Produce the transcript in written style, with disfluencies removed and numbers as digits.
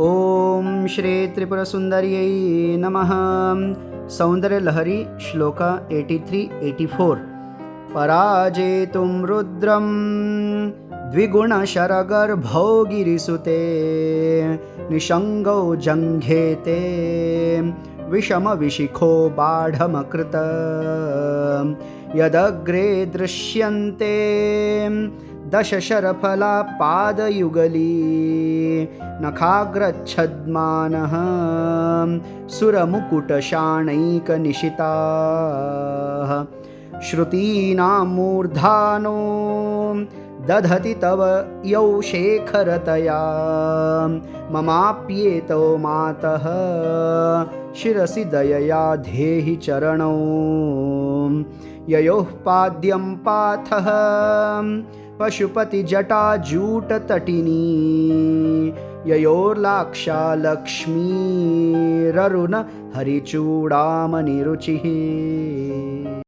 ॐ श्री त्रिपुरसुन्दर्यै नमः। सौन्दर्यलहरी श्लोक 83-84। पराजेतुं रुद्रं द्विगुणशरगर्भौ गिरिसुते निषङ्गौ जङ्घेते विषमविशिखो बाढमकृत यदग्रे दृश्यन्ते दशशरफला पादयुगली नखाग्रच्छद्मानः सुरमुकुटशाणैकनिशिताः श्रुतीनां मूर्धानो दधति तव यौ शेखरतया ममाप्येतो मातः शिरसि दयया धेहि चरणौ ययोः पाद्यं पाथः पशुपतिजटाजूटतटिनी ययोर्लाक्षा लक्ष्मीररुण हरिचूडामणिरुचिः।